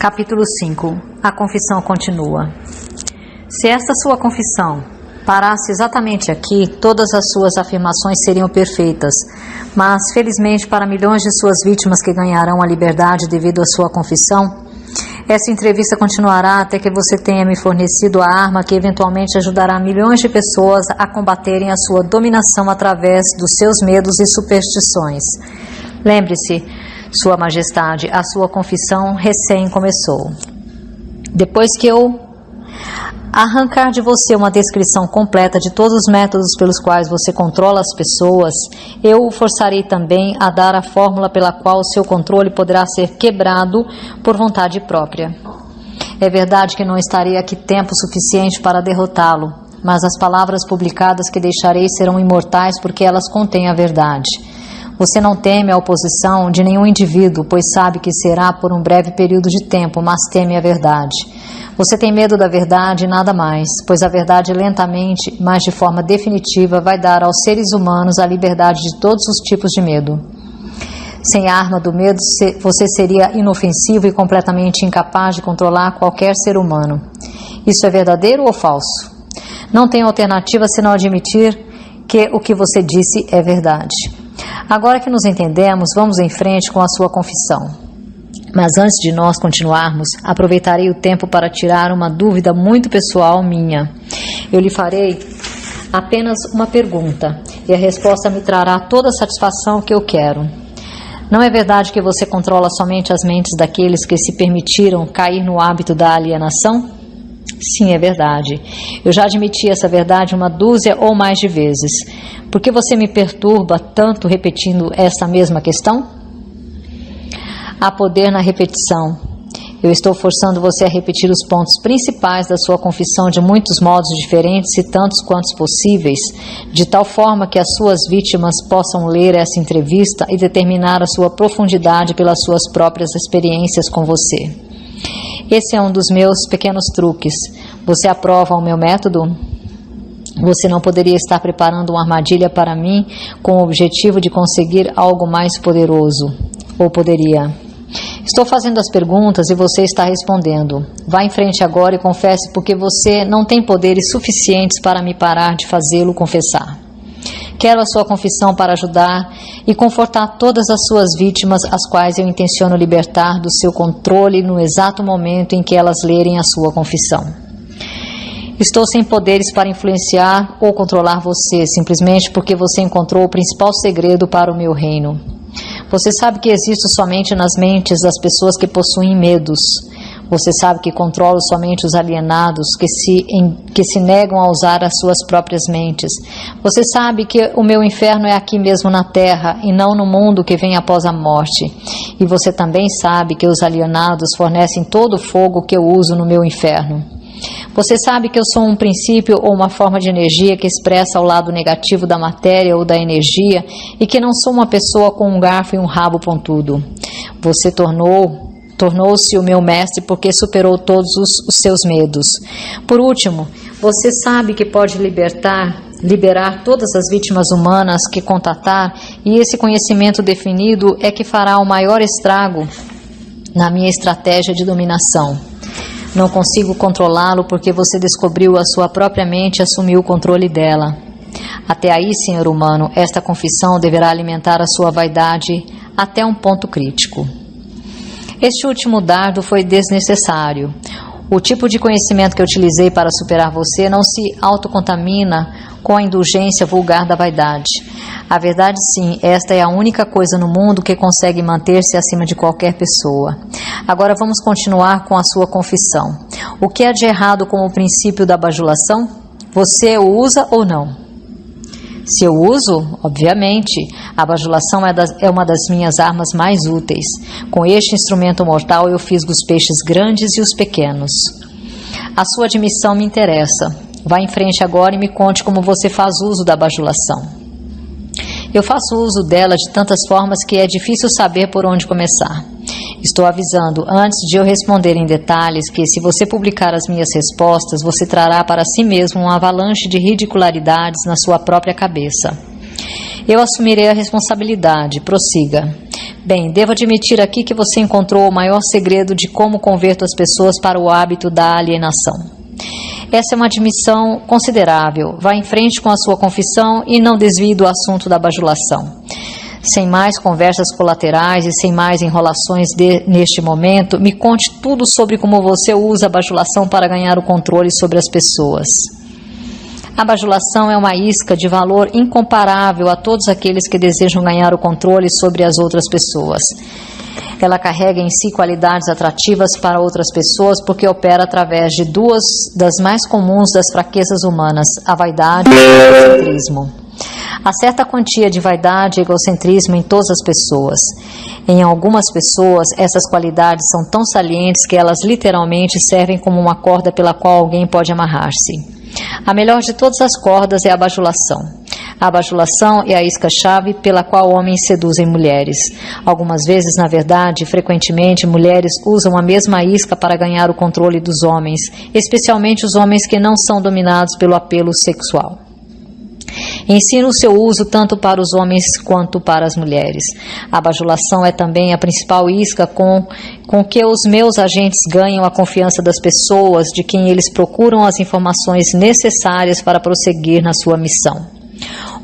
Capítulo 5. A confissão continua. Se esta sua confissão parasse exatamente aqui, todas as suas afirmações seriam perfeitas, mas, felizmente para milhões de suas vítimas que ganharão a liberdade devido à sua confissão, essa entrevista continuará até que você tenha me fornecido a arma que eventualmente ajudará milhões de pessoas a combaterem a sua dominação através dos seus medos e superstições. Lembre-se, Sua Majestade, a sua confissão recém começou. Depois que eu arrancar de você uma descrição completa de todos os métodos pelos quais você controla as pessoas, eu o forçarei também a dar a fórmula pela qual o seu controle poderá ser quebrado por vontade própria. É verdade que não estarei aqui tempo suficiente para derrotá-lo, mas as palavras publicadas que deixarei serão imortais porque elas contêm a verdade. Você não teme a oposição de nenhum indivíduo, pois sabe que será por um breve período de tempo, mas teme a verdade. Você tem medo da verdade e nada mais, pois a verdade lentamente, mas de forma definitiva, vai dar aos seres humanos a liberdade de todos os tipos de medo. Sem a arma do medo, você seria inofensivo e completamente incapaz de controlar qualquer ser humano. Isso é verdadeiro ou falso? Não tem alternativa senão admitir que o que você disse é verdade. Agora que nos entendemos, vamos em frente com a sua confissão. Mas antes de nós continuarmos, aproveitarei o tempo para tirar uma dúvida muito pessoal minha. Eu lhe farei apenas uma pergunta, e a resposta me trará toda a satisfação que eu quero. Não é verdade que você controla somente as mentes daqueles que se permitiram cair no hábito da alienação? Sim, é verdade. Eu já admiti essa verdade uma dúzia ou mais de vezes. Por que você me perturba tanto repetindo essa mesma questão? Há poder na repetição. Eu estou forçando você a repetir os pontos principais da sua confissão de muitos modos diferentes e tantos quantos possíveis, de tal forma que as suas vítimas possam ler essa entrevista e determinar a sua profundidade pelas suas próprias experiências com você. Esse é um dos meus pequenos truques. Você aprova o meu método? Você não poderia estar preparando uma armadilha para mim com o objetivo de conseguir algo mais poderoso. Ou poderia? Estou fazendo as perguntas e você está respondendo. Vá em frente agora e confesse porque você não tem poderes suficientes para me parar de fazê-lo confessar. Quero a sua confissão para ajudar e confortar todas as suas vítimas, as quais eu intenciono libertar do seu controle no exato momento em que elas lerem a sua confissão. Estou sem poderes para influenciar ou controlar você, simplesmente porque você encontrou o principal segredo para o meu reino. Você sabe que existo somente nas mentes das pessoas que possuem medos. Você sabe que controlo somente os alienados que se negam a usar as suas próprias mentes. Você sabe que o meu inferno é aqui mesmo na terra e não no mundo que vem após a morte. E você também sabe que os alienados fornecem todo o fogo que eu uso no meu inferno. Você sabe que eu sou um princípio ou uma forma de energia que expressa o lado negativo da matéria ou da energia e que não sou uma pessoa com um garfo e um rabo pontudo. Você tornou-se o meu mestre porque superou todos os seus medos. Por último, você sabe que pode liberar todas as vítimas humanas que contatar, e esse conhecimento definido é que fará o maior estrago na minha estratégia de dominação. Não consigo controlá-lo porque você descobriu a sua própria mente e assumiu o controle dela. Até aí, senhor humano, esta confissão deverá alimentar a sua vaidade até um ponto crítico. Este último dardo foi desnecessário. O tipo de conhecimento que eu utilizei para superar você não se autocontamina com a indulgência vulgar da vaidade. A verdade, sim, esta é a única coisa no mundo que consegue manter-se acima de qualquer pessoa. Agora vamos continuar com a sua confissão. O que há de errado com o princípio da bajulação? Você o usa ou não? Se eu uso, obviamente, a bajulação é uma das minhas armas mais úteis. Com este instrumento mortal eu fisgo os peixes grandes e os pequenos. A sua admissão me interessa. Vá em frente agora e me conte como você faz uso da bajulação. Eu faço uso dela de tantas formas que é difícil saber por onde começar. Estou avisando, antes de eu responder em detalhes, que se você publicar as minhas respostas, você trará para si mesmo uma avalanche de ridicularidades na sua própria cabeça. Eu assumirei a responsabilidade. Prossiga. Bem, devo admitir aqui que você encontrou o maior segredo de como converto as pessoas para o hábito da alienação. Essa é uma admissão considerável. Vá em frente com a sua confissão e não desvie do assunto da bajulação. Sem mais conversas colaterais e sem mais enrolações neste momento, me conte tudo sobre como você usa a bajulação para ganhar o controle sobre as pessoas. A bajulação é uma isca de valor incomparável a todos aqueles que desejam ganhar o controle sobre as outras pessoas. Ela carrega em si qualidades atrativas para outras pessoas porque opera através de duas das mais comuns das fraquezas humanas, a vaidade e o egocentrismo. Há certa quantia de vaidade e egocentrismo em todas as pessoas. Em algumas pessoas, essas qualidades são tão salientes que elas literalmente servem como uma corda pela qual alguém pode amarrar-se. A melhor de todas as cordas é a bajulação. A bajulação é a isca-chave pela qual homens seduzem mulheres. Algumas vezes, na verdade, frequentemente, mulheres usam a mesma isca para ganhar o controle dos homens, especialmente os homens que não são dominados pelo apelo sexual. Ensina o seu uso tanto para os homens quanto para as mulheres. A bajulação é também a principal isca com que os meus agentes ganham a confiança das pessoas de quem eles procuram as informações necessárias para prosseguir na sua missão.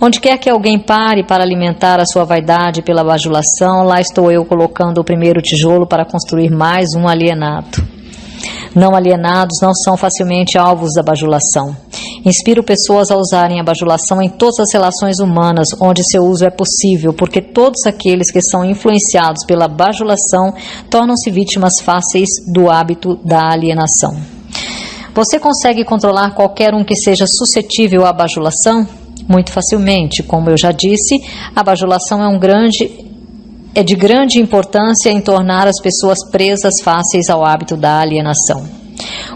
Onde quer que alguém pare para alimentar a sua vaidade pela bajulação, lá estou eu colocando o primeiro tijolo para construir mais um alienado. Não alienados não são facilmente alvos da bajulação. Inspiro pessoas a usarem a bajulação em todas as relações humanas onde seu uso é possível, porque todos aqueles que são influenciados pela bajulação tornam-se vítimas fáceis do hábito da alienação. Você consegue controlar qualquer um que seja suscetível à bajulação? Muito facilmente. Como eu já disse, a bajulação é de grande importância em tornar as pessoas presas fáceis ao hábito da alienação.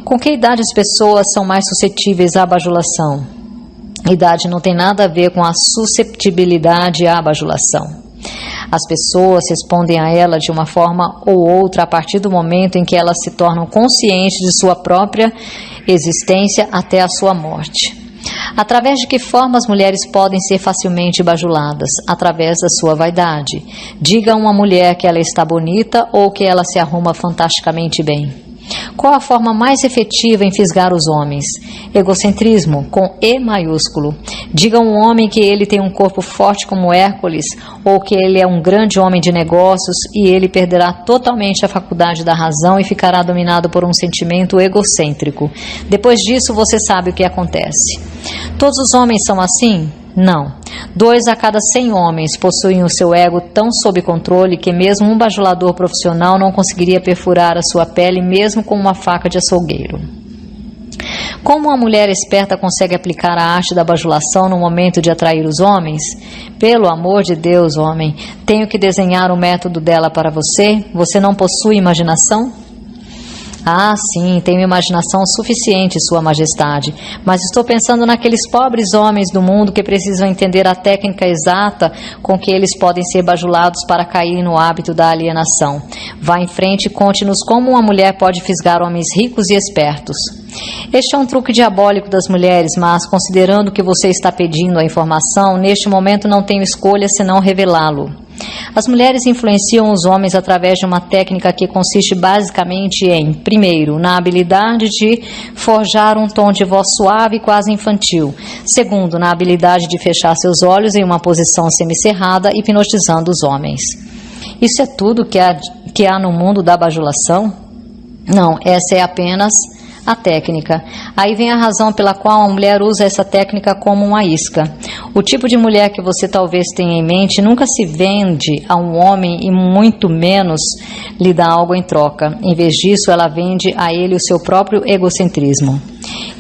Com que idade as pessoas são mais suscetíveis à bajulação? Idade não tem nada a ver com a susceptibilidade à bajulação. As pessoas respondem a ela de uma forma ou outra a partir do momento em que elas se tornam conscientes de sua própria existência até a sua morte. Através de que forma as mulheres podem ser facilmente bajuladas? Através da sua vaidade. Diga a uma mulher que ela está bonita ou que ela se arruma fantasticamente bem. Qual a forma mais efetiva em fisgar os homens? Egocentrismo, com E maiúsculo. Diga a um homem que ele tem um corpo forte como Hércules, ou que ele é um grande homem de negócios, e ele perderá totalmente a faculdade da razão e ficará dominado por um sentimento egocêntrico. Depois disso, você sabe o que acontece. Todos os homens são assim? Não. 2 a cada 100 homens possuem o seu ego tão sob controle que mesmo um bajulador profissional não conseguiria perfurar a sua pele mesmo com uma faca de açougueiro. Como uma mulher esperta consegue aplicar a arte da bajulação no momento de atrair os homens? Pelo amor de Deus, homem, tenho que desenhar o método dela para você? Você não possui imaginação? Ah, sim, tenho imaginação suficiente, Sua Majestade, mas estou pensando naqueles pobres homens do mundo que precisam entender a técnica exata com que eles podem ser bajulados para cair no hábito da alienação. Vá em frente e conte-nos como uma mulher pode fisgar homens ricos e espertos. Este é um truque diabólico das mulheres, mas, considerando que você está pedindo a informação, neste momento não tenho escolha senão revelá-lo. As mulheres influenciam os homens através de uma técnica que consiste basicamente em, primeiro, na habilidade de forjar um tom de voz suave e quase infantil. Segundo, na habilidade de fechar seus olhos em uma posição semicerrada, hipnotizando os homens. Isso é tudo que há no mundo da bajulação? Não, essa é apenas a técnica. Aí vem a razão pela qual a mulher usa essa técnica como uma isca. O tipo de mulher que você talvez tenha em mente nunca se vende a um homem e muito menos lhe dá algo em troca. Em vez disso, ela vende a ele o seu próprio egocentrismo.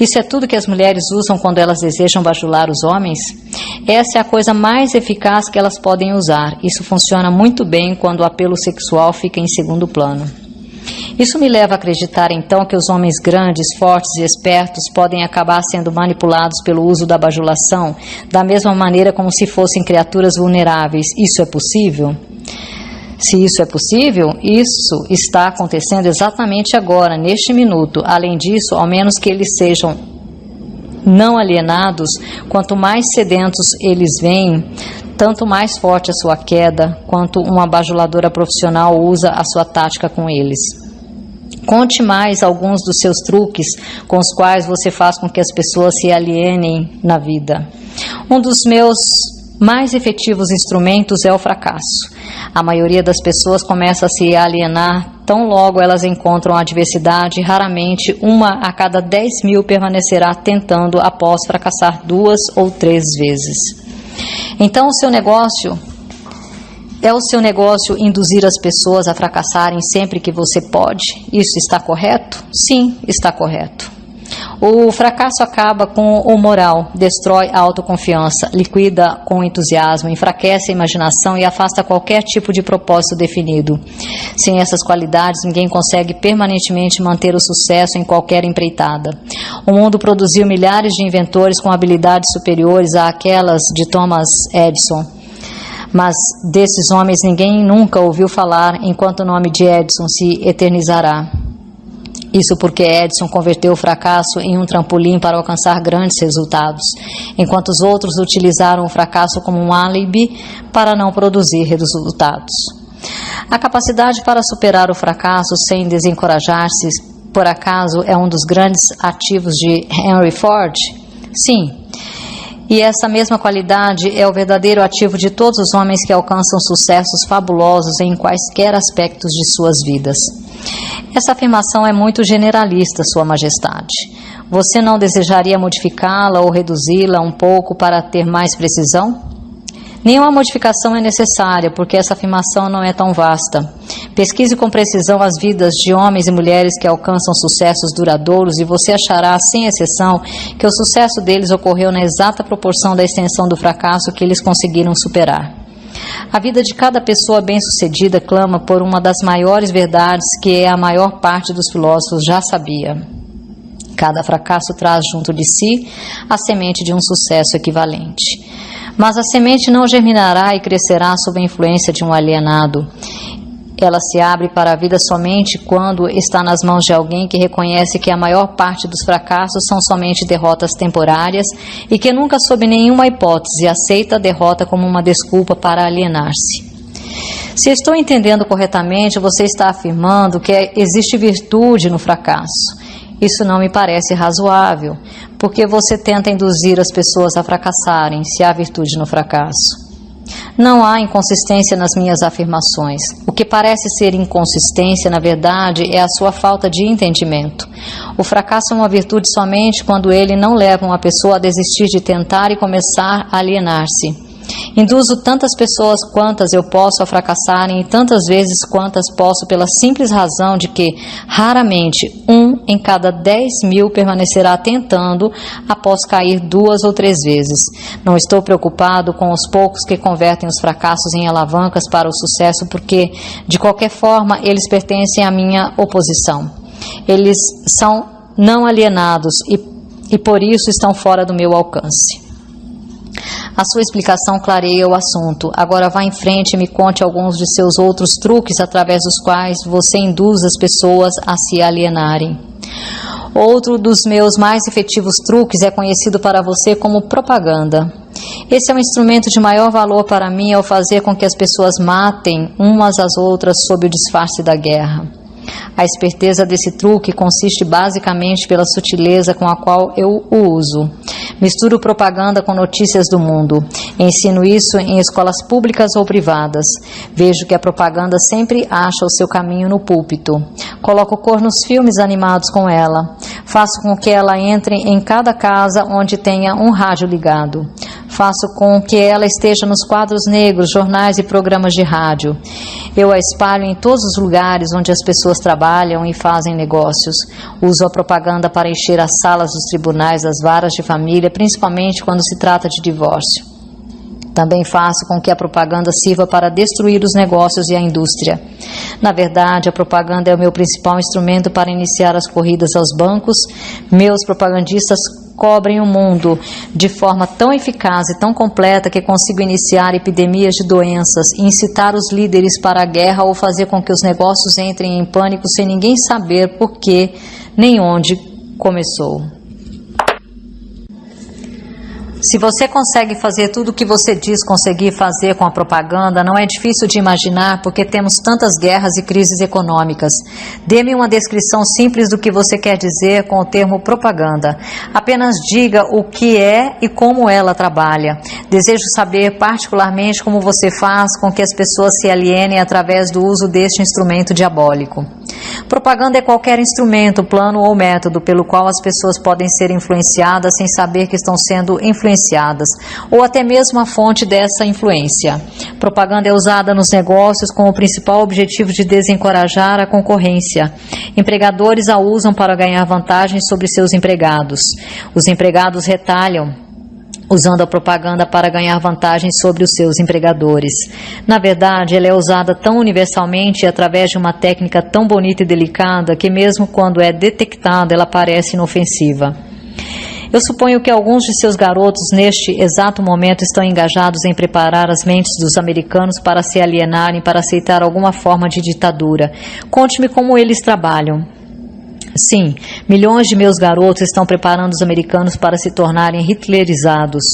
Isso é tudo que as mulheres usam quando elas desejam bajular os homens? Essa é a coisa mais eficaz que elas podem usar. Isso funciona muito bem quando o apelo sexual fica em segundo plano. Isso me leva a acreditar, então, que os homens grandes, fortes e espertos podem acabar sendo manipulados pelo uso da bajulação, da mesma maneira como se fossem criaturas vulneráveis. Isso é possível? Se isso é possível, isso está acontecendo exatamente agora, neste minuto. Além disso, ao menos que eles sejam não alienados, quanto mais sedentos eles vêm, tanto mais forte a sua queda, quanto uma bajuladora profissional usa a sua tática com eles. Conte mais alguns dos seus truques com os quais você faz com que as pessoas se alienem na vida. Um dos meus mais efetivos instrumentos é o fracasso. A maioria das pessoas começa a se alienar tão logo elas encontram a adversidade e raramente uma a cada 10.000 permanecerá tentando após fracassar 2 ou 3 vezes. Então o seu negócio induzir as pessoas a fracassarem sempre que você pode? Isso está correto? Sim, está correto. O fracasso acaba com o moral, destrói a autoconfiança, liquida com entusiasmo, enfraquece a imaginação e afasta qualquer tipo de propósito definido. Sem essas qualidades, ninguém consegue permanentemente manter o sucesso em qualquer empreitada. O mundo produziu milhares de inventores com habilidades superiores àquelas de Thomas Edison. Mas desses homens ninguém nunca ouviu falar enquanto o nome de Edison se eternizará. Isso porque Edison converteu o fracasso em um trampolim para alcançar grandes resultados, enquanto os outros utilizaram o fracasso como um álibi para não produzir resultados. A capacidade para superar o fracasso sem desencorajar-se, por acaso, é um dos grandes ativos de Henry Ford? Sim. E essa mesma qualidade é o verdadeiro ativo de todos os homens que alcançam sucessos fabulosos em quaisquer aspectos de suas vidas. Essa afirmação é muito generalista, Sua Majestade. Você não desejaria modificá-la ou reduzi-la um pouco para ter mais precisão? Nenhuma modificação é necessária, porque essa afirmação não é tão vasta. Pesquise com precisão as vidas de homens e mulheres que alcançam sucessos duradouros e você achará, sem exceção, que o sucesso deles ocorreu na exata proporção da extensão do fracasso que eles conseguiram superar. A vida de cada pessoa bem-sucedida clama por uma das maiores verdades que a maior parte dos filósofos já sabia. Cada fracasso traz junto de si a semente de um sucesso equivalente. Mas a semente não germinará e crescerá sob a influência de um alienado. Ela se abre para a vida somente quando está nas mãos de alguém que reconhece que a maior parte dos fracassos são somente derrotas temporárias e que nunca, sob nenhuma hipótese, aceita a derrota como uma desculpa para alienar-se. Se estou entendendo corretamente, você está afirmando que existe virtude no fracasso. Isso não me parece razoável, porque você tenta induzir as pessoas a fracassarem se há virtude no fracasso. Não há inconsistência nas minhas afirmações. O que parece ser inconsistência, na verdade, é a sua falta de entendimento. O fracasso é uma virtude somente quando ele não leva uma pessoa a desistir de tentar e começar a alienar-se. Induzo tantas pessoas quantas eu posso a fracassarem e tantas vezes quantas posso pela simples razão de que raramente 1 em cada 10.000 permanecerá tentando após cair 2 ou 3 vezes. Não estou preocupado com os poucos que convertem os fracassos em alavancas para o sucesso porque, de qualquer forma, eles pertencem à minha oposição. Eles são não alienados e por isso estão fora do meu alcance. A sua explicação clareia o assunto. Agora vá em frente e me conte alguns de seus outros truques através dos quais você induz as pessoas a se alienarem. Outro dos meus mais efetivos truques é conhecido para você como propaganda. Esse é um instrumento de maior valor para mim ao fazer com que as pessoas matem umas às outras sob o disfarce da guerra. A esperteza desse truque consiste basicamente pela sutileza com a qual eu o uso. Misturo propaganda com notícias do mundo. Ensino isso em escolas públicas ou privadas. Vejo que a propaganda sempre acha o seu caminho no púlpito. Coloco cor nos filmes animados com ela. Faço com que ela entre em cada casa onde tenha um rádio ligado. Faço com que ela esteja nos quadros negros, jornais e programas de rádio. Eu a espalho em todos os lugares onde as pessoas trabalham e fazem negócios. Uso a propaganda para encher as salas dos tribunais das varas de família, principalmente quando se trata de divórcio. Também faço com que a propaganda sirva para destruir os negócios e a indústria. Na verdade, a propaganda é o meu principal instrumento para iniciar as corridas aos bancos. Meus propagandistas cobrem o mundo de forma tão eficaz e tão completa que consigo iniciar epidemias de doenças, incitar os líderes para a guerra ou fazer com que os negócios entrem em pânico sem ninguém saber por que nem onde começou. Se você consegue fazer tudo o que você diz conseguir fazer com a propaganda, não é difícil de imaginar porque temos tantas guerras e crises econômicas. Dê-me uma descrição simples do que você quer dizer com o termo propaganda. Apenas diga o que é e como ela trabalha. Desejo saber particularmente como você faz com que as pessoas se alienem através do uso deste instrumento diabólico. Propaganda é qualquer instrumento, plano ou método pelo qual as pessoas podem ser influenciadas sem saber que estão sendo influenciadas, ou até mesmo a fonte dessa influência. Propaganda é usada nos negócios com o principal objetivo de desencorajar a concorrência. Empregadores a usam para ganhar vantagem sobre seus empregados. Os empregados retalham, usando a propaganda para ganhar vantagem sobre os seus empregadores. Na verdade, ela é usada tão universalmente e através de uma técnica tão bonita e delicada que mesmo quando é detectada, ela parece inofensiva. Eu suponho que alguns de seus garotos, neste exato momento, estão engajados em preparar as mentes dos americanos para se alienarem, para aceitar alguma forma de ditadura. Conte-me como eles trabalham. Sim, milhões de meus garotos estão preparando os americanos para se tornarem hitlerizados.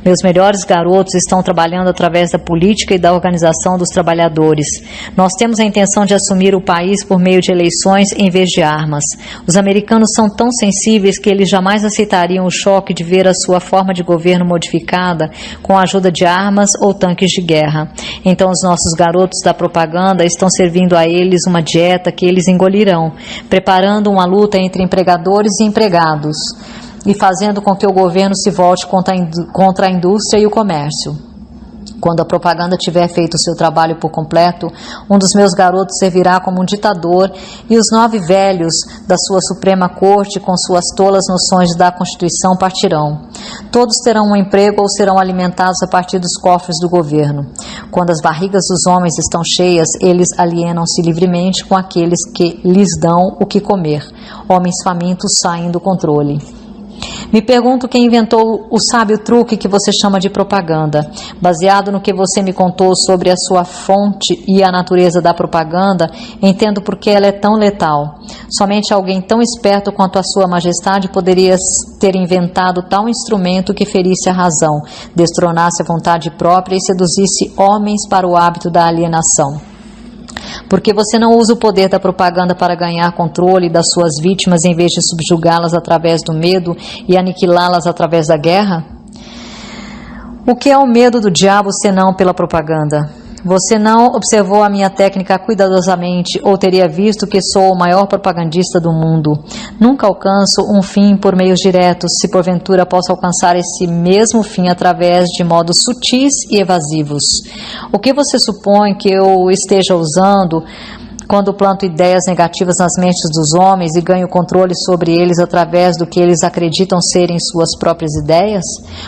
Meus melhores garotos estão trabalhando através da política e da organização dos trabalhadores. Nós temos a intenção de assumir o país por meio de eleições em vez de armas. Os americanos são tão sensíveis que eles jamais aceitariam o choque de ver a sua forma de governo modificada com a ajuda de armas ou tanques de guerra. Então os nossos garotos da propaganda estão servindo a eles uma dieta que eles engolirão, preparando uma luta entre empregadores e empregados e fazendo com que o governo se volte contra a indústria e o comércio. Quando a propaganda tiver feito o seu trabalho por completo, um dos meus garotos servirá como um ditador e os 9 velhos da sua Suprema Corte, com suas tolas noções da Constituição, partirão. Todos terão um emprego ou serão alimentados a partir dos cofres do governo. Quando as barrigas dos homens estão cheias, eles alienam-se livremente com aqueles que lhes dão o que comer. Homens famintos saem do controle. Me pergunto quem inventou o sábio truque que você chama de propaganda. Baseado no que você me contou sobre a sua fonte e a natureza da propaganda, entendo por que ela é tão letal. Somente alguém tão esperto quanto a sua majestade poderia ter inventado tal instrumento que ferisse a razão, destronasse a vontade própria e seduzisse homens para o hábito da alienação. Porque você não usa o poder da propaganda para ganhar controle das suas vítimas em vez de subjugá-las através do medo e aniquilá-las através da guerra? O que é o medo do diabo senão pela propaganda? Você não observou a minha técnica cuidadosamente ou teria visto que sou o maior propagandista do mundo. Nunca alcanço um fim por meios diretos, se porventura posso alcançar esse mesmo fim através de modos sutis e evasivos. O que você supõe que eu esteja usando quando planto ideias negativas nas mentes dos homens e ganho controle sobre eles através do que eles acreditam serem suas próprias ideias?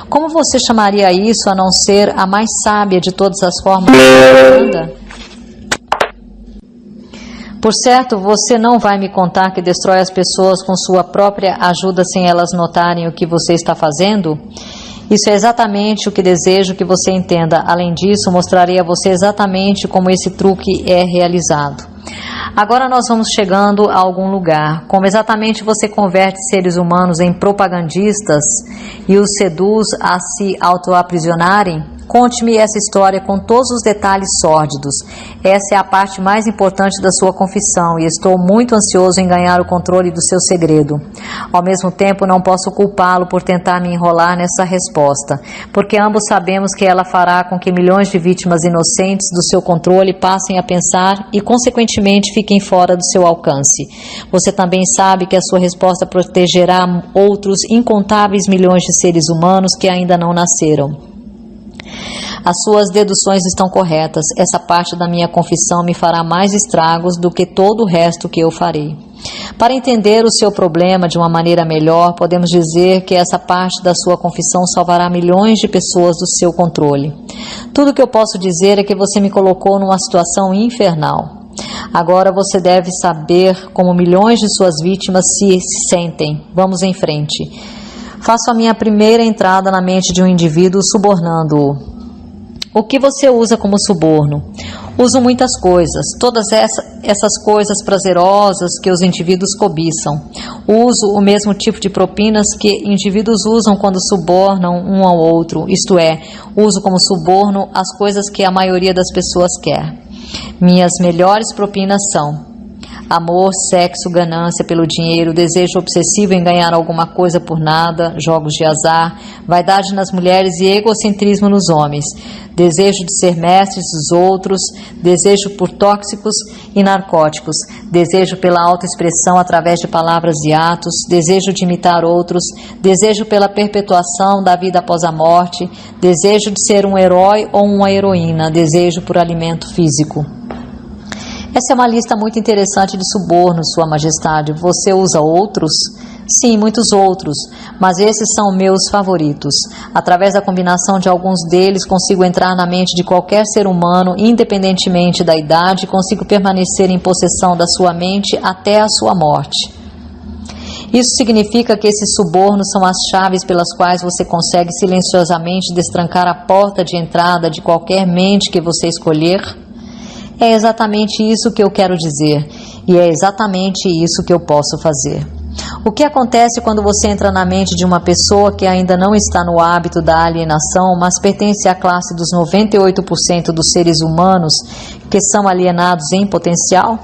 Como você chamaria isso a não ser a mais sábia de todas as formas de propaganda? Por certo, você não vai me contar que destrói as pessoas com sua própria ajuda sem elas notarem o que você está fazendo? Isso é exatamente o que desejo que você entenda. Além disso, mostrarei a você exatamente como esse truque é realizado. Agora nós vamos chegando a algum lugar. Como exatamente você converte seres humanos em propagandistas e os seduz a se autoaprisionarem? Conte-me essa história com todos os detalhes sórdidos. Essa é a parte mais importante da sua confissão e estou muito ansioso em ganhar o controle do seu segredo. Ao mesmo tempo, não posso culpá-lo por tentar me enrolar nessa resposta, porque ambos sabemos que ela fará com que milhões de vítimas inocentes do seu controle passem a pensar e, consequentemente, fiquem fora do seu alcance. Você também sabe que a sua resposta protegerá outros incontáveis milhões de seres humanos que ainda não nasceram. As suas deduções estão corretas. Essa parte da minha confissão me fará mais estragos do que todo o resto que eu farei. Para entender o seu problema de uma maneira melhor, podemos dizer que essa parte da sua confissão salvará milhões de pessoas do seu controle. Tudo o que eu posso dizer é que você me colocou numa situação infernal. Agora você deve saber como milhões de suas vítimas se sentem. Vamos em frente. Faço a minha primeira entrada na mente de um indivíduo subornando-o. O que você usa como suborno? Uso muitas coisas, todas essas coisas prazerosas que os indivíduos cobiçam. Uso o mesmo tipo de propinas que indivíduos usam quando subornam um ao outro, isto é, uso como suborno as coisas que a maioria das pessoas quer. Minhas melhores propinas são amor, sexo, ganância pelo dinheiro, desejo obsessivo em ganhar alguma coisa por nada, jogos de azar, vaidade nas mulheres e egocentrismo nos homens, desejo de ser mestres dos outros, desejo por tóxicos e narcóticos, desejo pela autoexpressão através de palavras e atos, desejo de imitar outros, desejo pela perpetuação da vida após a morte, desejo de ser um herói ou uma heroína, desejo por alimento físico. Essa é uma lista muito interessante de subornos, Sua Majestade. Você usa outros? Sim, muitos outros, mas esses são meus favoritos. Através da combinação de alguns deles, consigo entrar na mente de qualquer ser humano, independentemente da idade, e consigo permanecer em possessão da sua mente até a sua morte. Isso significa que esses subornos são as chaves pelas quais você consegue silenciosamente destrancar a porta de entrada de qualquer mente que você escolher? É exatamente isso que eu quero dizer, e é exatamente isso que eu posso fazer. O que acontece quando você entra na mente de uma pessoa que ainda não está no hábito da alienação, mas pertence à classe dos 98% dos seres humanos que são alienados em potencial?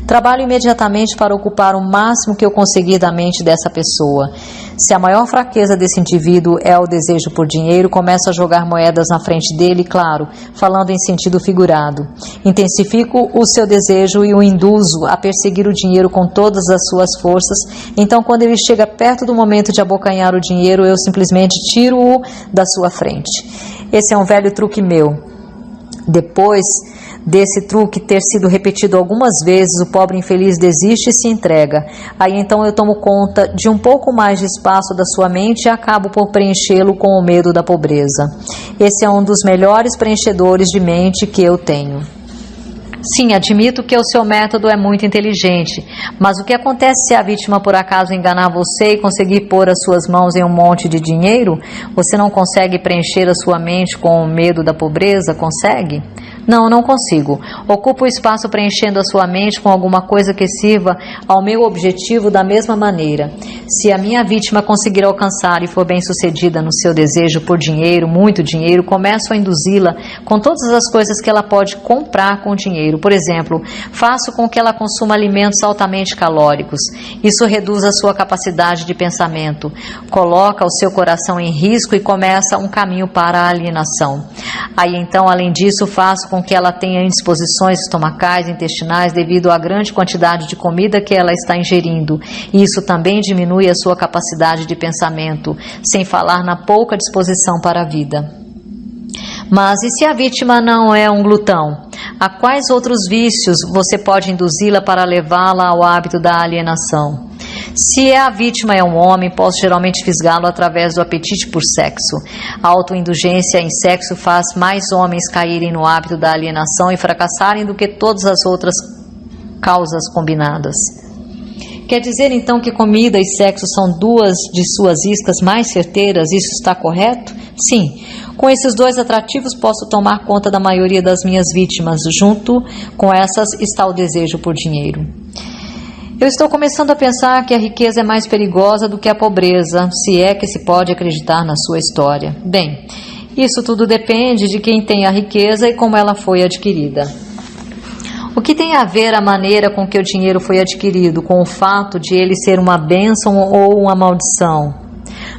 Trabalho imediatamente para ocupar o máximo que eu conseguir da mente dessa pessoa. Se a maior fraqueza desse indivíduo é o desejo por dinheiro, começo a jogar moedas na frente dele, claro, falando em sentido figurado. Intensifico o seu desejo e o induzo a perseguir o dinheiro com todas as suas forças. Então, quando ele chega perto do momento de abocanhar o dinheiro, eu simplesmente tiro-o da sua frente. Esse é um velho truque meu. Depois desse truque ter sido repetido algumas vezes, o pobre infeliz desiste e se entrega. Aí então eu tomo conta de um pouco mais de espaço da sua mente e acabo por preenchê-lo com o medo da pobreza. Esse é um dos melhores preenchedores de mente que eu tenho. Sim, admito que o seu método é muito inteligente, mas o que acontece se a vítima por acaso enganar você e conseguir pôr as suas mãos em um monte de dinheiro? Você não consegue preencher a sua mente com o medo da pobreza? Consegue? Não, não consigo. Ocupo o espaço preenchendo a sua mente com alguma coisa que sirva ao meu objetivo da mesma maneira. Se a minha vítima conseguir alcançar e for bem sucedida no seu desejo por dinheiro, muito dinheiro, começo a induzi-la com todas as coisas que ela pode comprar com dinheiro. Por exemplo, faço com que ela consuma alimentos altamente calóricos. Isso reduz a sua capacidade de pensamento, coloca o seu coração em risco e começa um caminho para a alienação. Aí então, além disso, faço com que ela tenha indisposições estomacais e intestinais devido à grande quantidade de comida que ela está ingerindo. E isso também diminui a sua capacidade de pensamento, sem falar na pouca disposição para a vida. Mas e se a vítima não é um glutão? A quais outros vícios você pode induzi-la para levá-la ao hábito da alienação? Se a vítima é um homem, posso geralmente fisgá-lo através do apetite por sexo. A autoindulgência em sexo faz mais homens caírem no hábito da alienação e fracassarem do que todas as outras causas combinadas. Quer dizer então que comida e sexo são duas de suas iscas mais certeiras? Isso está correto? Sim. Com esses dois atrativos posso tomar conta da maioria das minhas vítimas. Junto com essas está o desejo por dinheiro. Eu estou começando a pensar que a riqueza é mais perigosa do que a pobreza, se é que se pode acreditar na sua história. Bem, isso tudo depende de quem tem a riqueza e como ela foi adquirida. O que tem a ver a maneira com que o dinheiro foi adquirido com o fato de ele ser uma bênção ou uma maldição?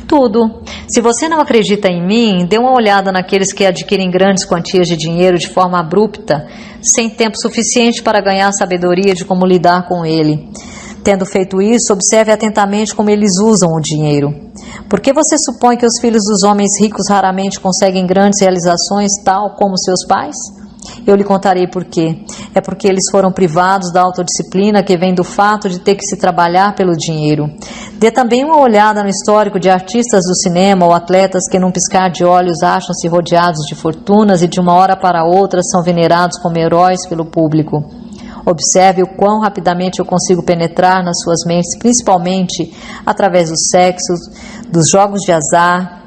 Tudo. Se você não acredita em mim, dê uma olhada naqueles que adquirem grandes quantias de dinheiro de forma abrupta, sem tempo suficiente para ganhar sabedoria de como lidar com ele. Tendo feito isso, observe atentamente como eles usam o dinheiro. Por que você supõe que os filhos dos homens ricos raramente conseguem grandes realizações, tal como seus pais? Eu lhe contarei por quê. É porque eles foram privados da autodisciplina que vem do fato de ter que se trabalhar pelo dinheiro. Dê também uma olhada no histórico de artistas do cinema ou atletas que num piscar de olhos acham-se rodeados de fortunas e de uma hora para outra são venerados como heróis pelo público. Observe o quão rapidamente eu consigo penetrar nas suas mentes, principalmente através do sexo, dos jogos de azar,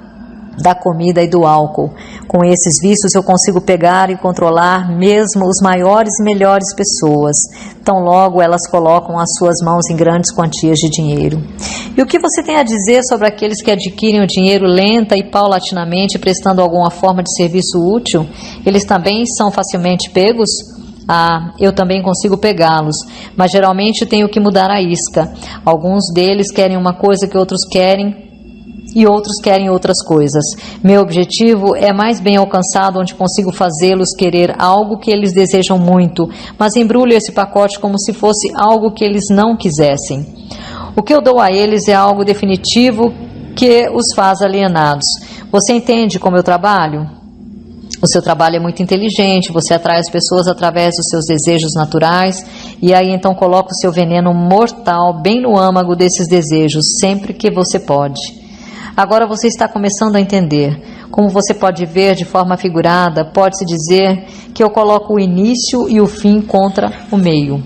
da comida e do álcool. Com esses vícios eu consigo pegar e controlar mesmo os maiores e melhores pessoas, tão logo elas colocam as suas mãos em grandes quantias de dinheiro. E o que você tem a dizer sobre aqueles que adquirem o dinheiro lenta e paulatinamente, prestando alguma forma de serviço útil? Eles também são facilmente pegos? Eu também consigo pegá-los, mas geralmente tenho que mudar a isca. Alguns deles querem uma coisa que outros querem e outros querem outras coisas. Meu objetivo é mais bem alcançado onde consigo fazê-los querer algo que eles desejam muito, mas embrulho esse pacote como se fosse algo que eles não quisessem. O que eu dou a eles é algo definitivo que os faz alienados. Você entende como eu trabalho? O seu trabalho é muito inteligente, você atrai as pessoas através dos seus desejos naturais e aí então coloca o seu veneno mortal bem no âmago desses desejos, sempre que você pode. Agora você está começando a entender. Como você pode ver de forma figurada, pode-se dizer que eu coloco o início e o fim contra o meio.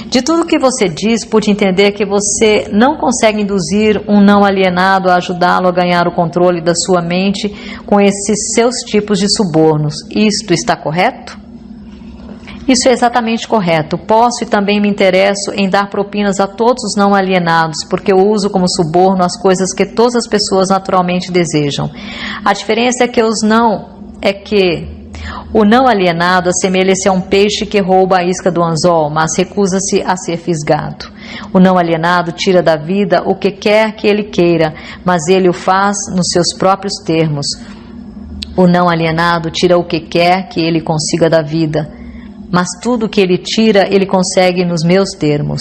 De tudo que você diz, pude entender que você não consegue induzir um não alienado a ajudá-lo a ganhar o controle da sua mente com esses seus tipos de subornos. Isto está correto? Isso é exatamente correto. Posso e também me interesso em dar propinas a todos os não alienados, porque eu uso como suborno as coisas que todas as pessoas naturalmente desejam. A diferença é que o não alienado assemelha-se a um peixe que rouba a isca do anzol, mas recusa-se a ser fisgado. O não alienado tira da vida o que quer que ele queira, mas ele o faz nos seus próprios termos. O não alienado tira o que quer que ele consiga da vida, mas tudo que ele tira, ele consegue nos meus termos.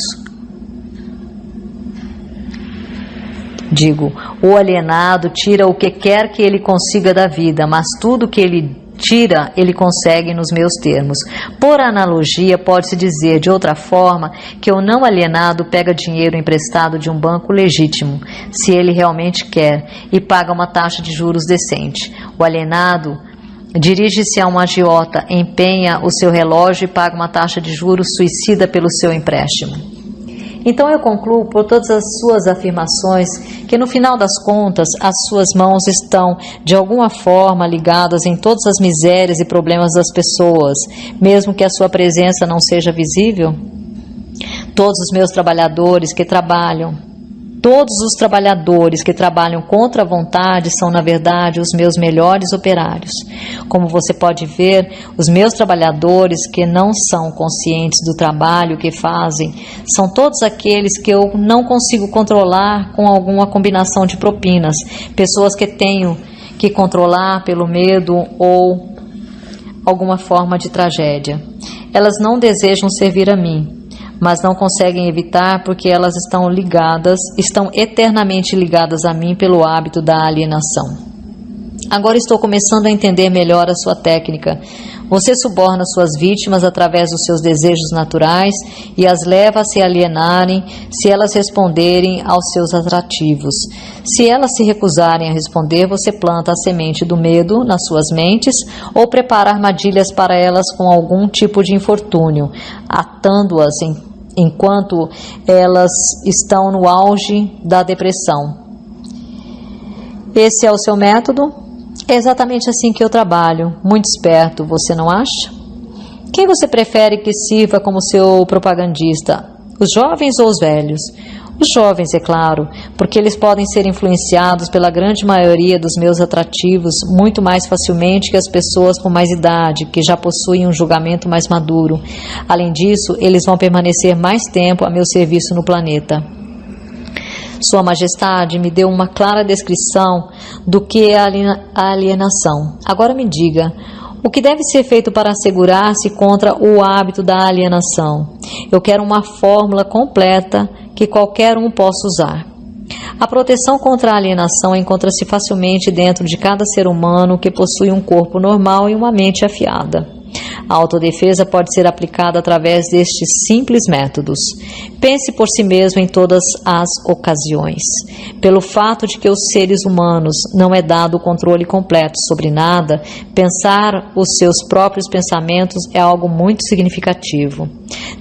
Digo, o alienado tira o que quer que ele consiga da vida, mas tudo que ele tira, ele consegue nos meus termos. Por analogia, pode-se dizer de outra forma que o não alienado pega dinheiro emprestado de um banco legítimo, se ele realmente quer, e paga uma taxa de juros decente. O alienado dirige-se a um agiota, empenha o seu relógio e paga uma taxa de juros suicida pelo seu empréstimo. Então eu concluo por todas as suas afirmações que no final das contas as suas mãos estão de alguma forma ligadas em todas as misérias e problemas das pessoas, mesmo que a sua presença não seja visível. Todos os trabalhadores que trabalham contra a vontade são, na verdade, os meus melhores operários. Como você pode ver, os meus trabalhadores que não são conscientes do trabalho que fazem são todos aqueles que eu não consigo controlar com alguma combinação de propinas, pessoas que tenho que controlar pelo medo ou alguma forma de tragédia. Elas não desejam servir a mim, mas não conseguem evitar porque elas estão eternamente ligadas a mim pelo hábito da alienação. Agora estou começando a entender melhor a sua técnica. Você suborna suas vítimas através dos seus desejos naturais e as leva a se alienarem se elas responderem aos seus atrativos. Se elas se recusarem a responder, você planta a semente do medo nas suas mentes ou prepara armadilhas para elas com algum tipo de infortúnio, atando-as enquanto elas estão no auge da depressão. Esse é o seu método? É exatamente assim que eu trabalho. Muito esperto, você não acha? Quem você prefere que sirva como seu propagandista? Os jovens ou os velhos? Os jovens, é claro, porque eles podem ser influenciados pela grande maioria dos meus atrativos muito mais facilmente que as pessoas com mais idade, que já possuem um julgamento mais maduro. Além disso, eles vão permanecer mais tempo a meu serviço no planeta. Sua Majestade me deu uma clara descrição do que é a alienação. Agora me diga, o que deve ser feito para assegurar-se contra o hábito da alienação? Eu quero uma fórmula completa que qualquer um possa usar. A proteção contra a alienação encontra-se facilmente dentro de cada ser humano que possui um corpo normal e uma mente afiada. A autodefesa pode ser aplicada através destes simples métodos. Pense por si mesmo em todas as ocasiões. Pelo fato de que os seres humanos não é dado o controle completo sobre nada, pensar os seus próprios pensamentos é algo muito significativo.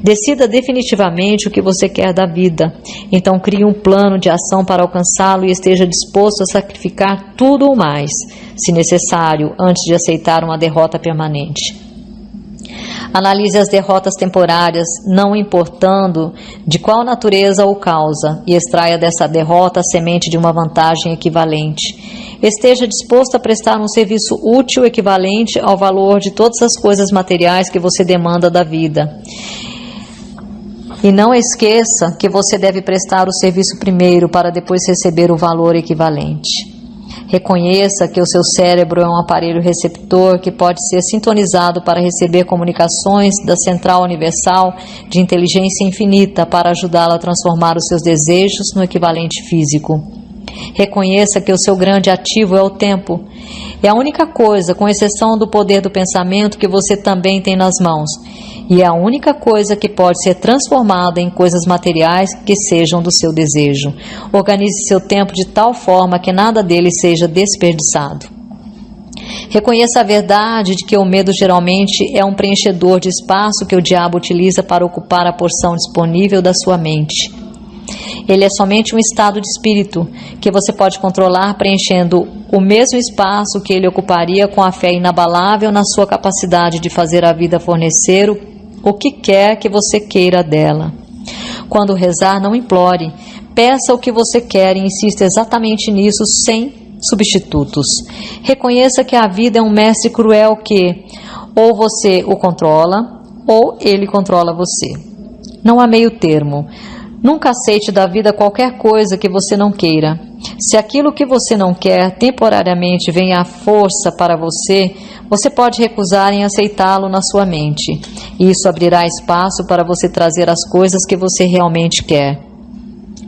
Decida definitivamente o que você quer da vida. Então crie um plano de ação para alcançá-lo e esteja disposto a sacrificar tudo ou mais, se necessário, antes de aceitar uma derrota permanente. Analise as derrotas temporárias, não importando de qual natureza ou causa, e extraia dessa derrota a semente de uma vantagem equivalente. Esteja disposto a prestar um serviço útil equivalente ao valor de todas as coisas materiais que você demanda da vida. E não esqueça que você deve prestar o serviço primeiro para depois receber o valor equivalente. Reconheça que o seu cérebro é um aparelho receptor que pode ser sintonizado para receber comunicações da Central Universal de Inteligência Infinita para ajudá-lo a transformar os seus desejos no equivalente físico. Reconheça que o seu grande ativo é o tempo. É a única coisa, com exceção do poder do pensamento, que você também tem nas mãos. E é a única coisa que pode ser transformada em coisas materiais que sejam do seu desejo. Organize seu tempo de tal forma que nada dele seja desperdiçado. Reconheça a verdade de que o medo geralmente é um preenchedor de espaço que o diabo utiliza para ocupar a porção disponível da sua mente. Ele é somente um estado de espírito que você pode controlar preenchendo o mesmo espaço que ele ocuparia com a fé inabalável na sua capacidade de fazer a vida fornecer o que quer que você queira dela. Quando rezar, não implore. Peça o que você quer e insista exatamente nisso sem substitutos. Reconheça que a vida é um mestre cruel que ou você o controla ou ele controla você. Não há meio termo. Nunca aceite da vida qualquer coisa que você não queira. Se aquilo que você não quer temporariamente vem à força para você, você pode recusar em aceitá-lo na sua mente. Isso abrirá espaço para você trazer as coisas que você realmente quer.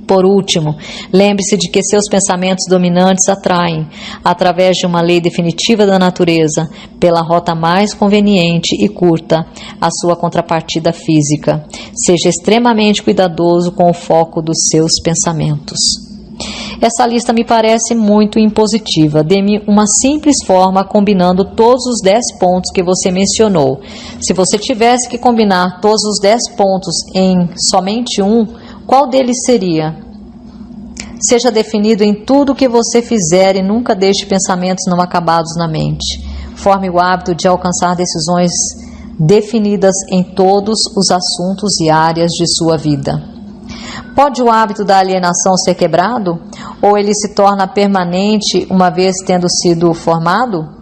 Por último, lembre-se de que seus pensamentos dominantes atraem, através de uma lei definitiva da natureza, pela rota mais conveniente e curta, a sua contrapartida física. Seja extremamente cuidadoso com o foco dos seus pensamentos. Essa lista me parece muito impositiva. Dê-me uma simples forma combinando todos os 10 pontos que você mencionou. Se você tivesse que combinar todos os 10 pontos em somente um, qual deles seria? Seja definido em tudo o que você fizer e nunca deixe pensamentos não acabados na mente. Forme o hábito de alcançar decisões definidas em todos os assuntos e áreas de sua vida. Pode o hábito da alienação ser quebrado? Ou ele se torna permanente uma vez tendo sido formado?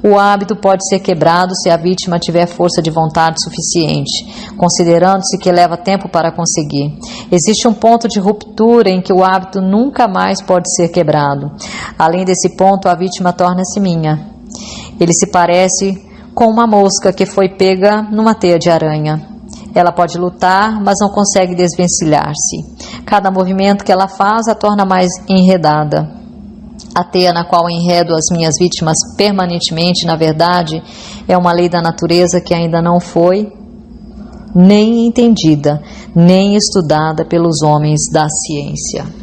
O hábito pode ser quebrado se a vítima tiver força de vontade suficiente, considerando-se que leva tempo para conseguir. Existe um ponto de ruptura em que o hábito nunca mais pode ser quebrado. Além desse ponto, a vítima torna-se minha. Ele se parece com uma mosca que foi pega numa teia de aranha. Ela pode lutar, mas não consegue desvencilhar-se. Cada movimento que ela faz a torna mais enredada. A teia na qual enredo as minhas vítimas permanentemente, na verdade, é uma lei da natureza que ainda não foi nem entendida, nem estudada pelos homens da ciência.